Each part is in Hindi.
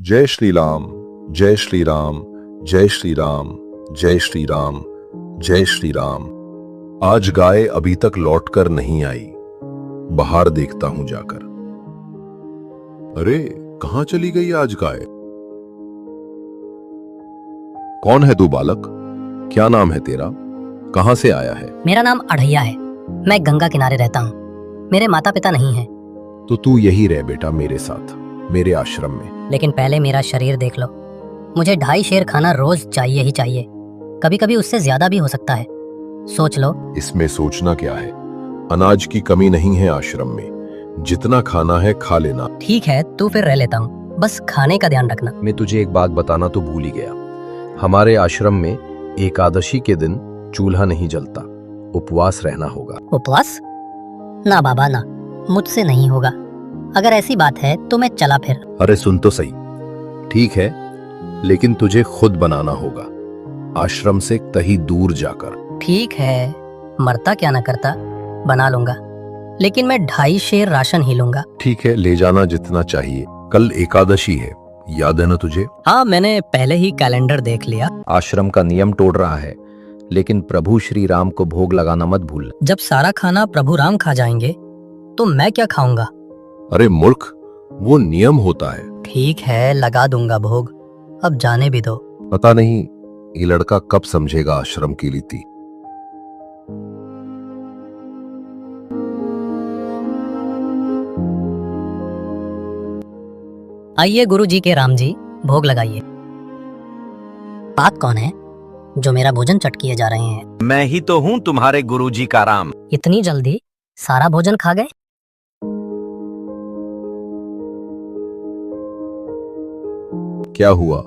जय श्री राम, जय श्री राम, जय श्री राम, जय श्री राम, जय श्री राम। आज गाय अभी तक लौटकर नहीं आई, बाहर देखता हूं जाकर। अरे कहां चली गई आज गाय? कौन है तू बालक? क्या नाम है तेरा? कहां से आया है? मेरा नाम अढ़ैया है। मैं गंगा किनारे रहता हूँ। मेरे माता पिता नहीं हैं। तो तू यही रह बेटा मेरे साथ, मेरे आश्रम में। लेकिन पहले मेरा शरीर देख लो। मुझे 2.5 शेर खाना रोज चाहिए ही चाहिए। कभी कभी उससे ज्यादा भी हो सकता है। सोच लो। इसमें सोचना क्या है? अनाज की कमी नहीं है आश्रम में, जितना खाना है खा लेना। ठीक है, तू फिर रह लेता हूँ, बस खाने का ध्यान रखना। मैं तुझे एक बात बताना तो भूल ही गया। हमारे आश्रम में एकादशी के दिन चूल्हा नहीं जलता, उपवास रहना होगा। उपवास? ना बाबा ना, मुझसे नहीं होगा। अगर ऐसी बात है तो मैं चला फिर। अरे सुन तो सही। ठीक है, लेकिन तुझे खुद बनाना होगा, आश्रम से कहीं दूर जाकर। ठीक है, मरता क्या ना करता, बना लूंगा। लेकिन मैं 2.5 शेर राशन ही लूंगा। ठीक है, ले जाना जितना चाहिए। कल एकादशी है, याद है ना तुझे? हाँ, मैंने पहले ही कैलेंडर देख लिया। आश्रम का नियम तोड़ रहा है, लेकिन प्रभु श्री राम को भोग लगाना मत भूल। जब सारा खाना प्रभु राम खा जाएंगे तो मैं क्या खाऊंगा? अरे मूर्ख, वो नियम होता है। ठीक है, लगा दूंगा भोग। अब जाने भी दो। पता नहीं ये लड़का कब समझेगा आश्रम की रीति। आइए गुरु जी के राम जी, भोग लगाइए। बात कौन है जो मेरा भोजन चट किए जा रहे हैं? मैं ही तो हूँ तुम्हारे गुरुजी का राम। इतनी जल्दी सारा भोजन खा गए? क्या हुआ,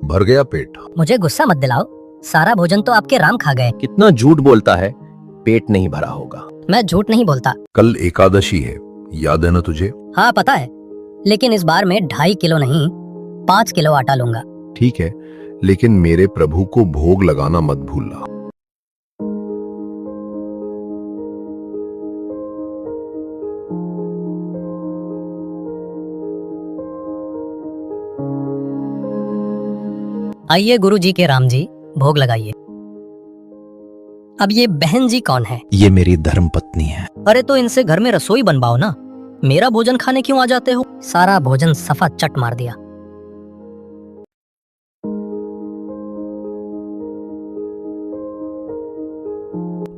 भर गया पेट? मुझे गुस्सा मत दिलाओ, सारा भोजन तो आपके राम खा गए। कितना झूठ बोलता है, पेट नहीं भरा होगा। मैं झूठ नहीं बोलता। कल एकादशी है, याद है ना तुझे? हाँ पता है, लेकिन इस बार मैं 2.5 किलो नहीं 5 किलो आटा लूंगा। ठीक है, लेकिन मेरे प्रभु को भोग लगाना मत भूलना। आइए गुरु जी के राम जी, भोग लगाइए। अब ये बहन जी कौन है? ये मेरी धर्म पत्नी है। अरे तो इनसे घर में रसोई बनवाओ ना, मेरा भोजन खाने क्यों आ जाते हो? सारा भोजन सफा चट मार दिया।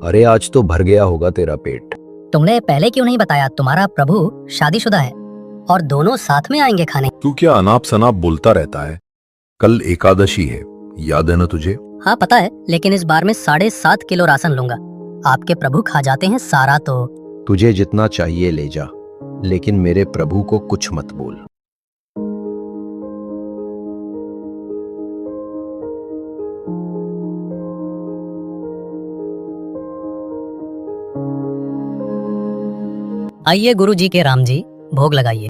अरे आज तो भर गया होगा तेरा पेट। तुमने पहले क्यों नहीं बताया? तुम्हारा प्रभु शादीशुदा है और दोनों साथ में आएंगे खाने। तू क्या अनाप शनाप बोलता रहता है? कल एकादशी है, याद है ना तुझे? हाँ पता है, लेकिन इस बार मैं 7.5 किलो राशन लूंगा। आपके प्रभु खा जाते हैं सारा तो। तुझे जितना चाहिए ले जा, लेकिन मेरे प्रभु को कुछ मत बोल। आइए गुरु जी के राम जी, भोग लगाइए।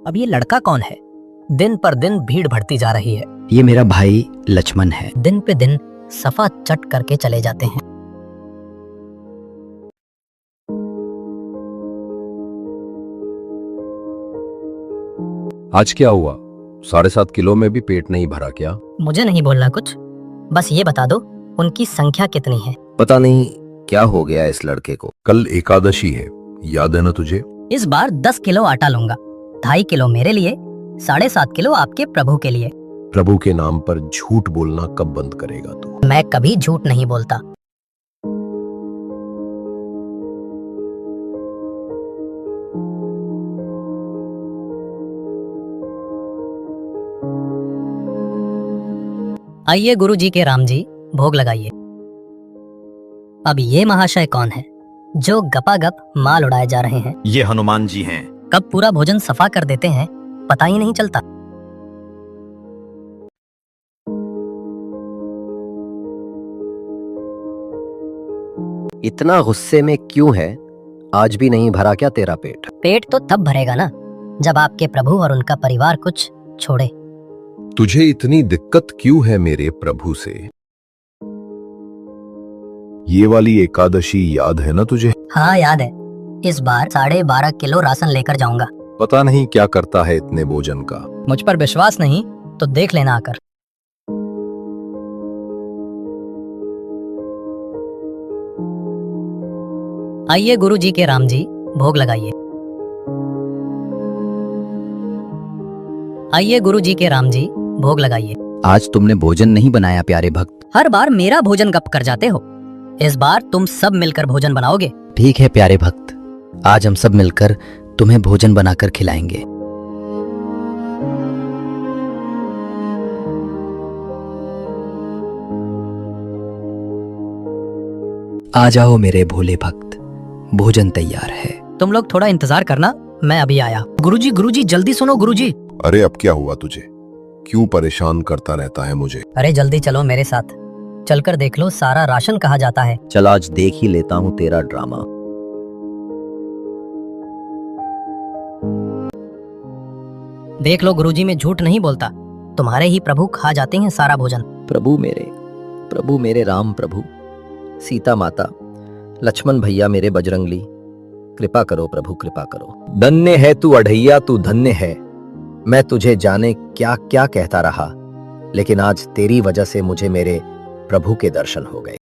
अब ये लड़का कौन है? दिन पर दिन भीड़ बढ़ती जा रही है। ये मेरा भाई लक्ष्मण है। दिन पे दिन सफा चट करके चले जाते हैं। आज क्या हुआ? 7.5 किलो में भी पेट नहीं भरा क्या? मुझे नहीं बोलना कुछ, बस ये बता दो उनकी संख्या कितनी है? पता नहीं क्या हो गया इस लड़के को। कल एकादशी है, याद है ना तुझे? इस बार 10 किलो आटा लूंगा। 2.5 किलो मेरे लिए, 7.5 किलो आपके प्रभु के लिए। प्रभु के नाम पर झूठ बोलना कब बंद करेगा तू? मैं कभी झूठ नहीं बोलता। आइए गुरु जी के राम जी, भोग लगाइए। अब ये महाशय कौन है जो गपागप माल उड़ाए जा रहे हैं? ये हनुमान जी हैं। कब पूरा भोजन सफा कर देते हैं पता ही नहीं चलता। इतना गुस्से में क्यों है? आज भी नहीं भरा क्या तेरा पेट? पेट तो तब भरेगा ना जब आपके प्रभु और उनका परिवार कुछ छोड़े। तुझे इतनी दिक्कत क्यों है मेरे प्रभु से? ये वाली एकादशी याद है ना तुझे? हाँ याद है। इस बार 12.5 किलो राशन लेकर जाऊंगा। पता नहीं क्या करता है इतने भोजन का। मुझ पर विश्वास नहीं तो देख लेना आकर। आइए गुरुजी के राम जी, भोग लगाइए। आइए गुरुजी के राम जी, भोग लगाइए। आज तुमने भोजन नहीं बनाया प्यारे भक्त। हर बार मेरा भोजन गप कर जाते हो, इस बार तुम सब मिलकर भोजन बनाओगे। ठीक है प्यारे भक्त, आज हम सब मिलकर तुम्हें भोजन बनाकर खिलाएंगे। आ जाओ मेरे भोले भक्त, भोजन तैयार है। तुम लोग थोड़ा इंतजार करना, मैं अभी आया। गुरुजी जल्दी सुनो गुरुजी। अरे अब क्या हुआ तुझे? क्यों परेशान करता रहता है मुझे? अरे जल्दी चलो मेरे साथ, चलकर देख लो सारा राशन कहाँ जाता है। चल आज देख ही लेता हूँ तेरा ड्रामा। देख लो गुरुजी, मैं झूठ नहीं बोलता, तुम्हारे ही प्रभु खा जाते हैं सारा भोजन। प्रभु मेरे राम प्रभु, सीता माता, लक्ष्मण भैया मेरे बजरंगली, कृपा करो प्रभु कृपा करो। धन्य है तू अढ़ैया, तू धन्य है। मैं तुझे जाने क्या क्या कहता रहा, लेकिन आज तेरी वजह से मुझे मेरे प्रभु के दर्शन हो गए।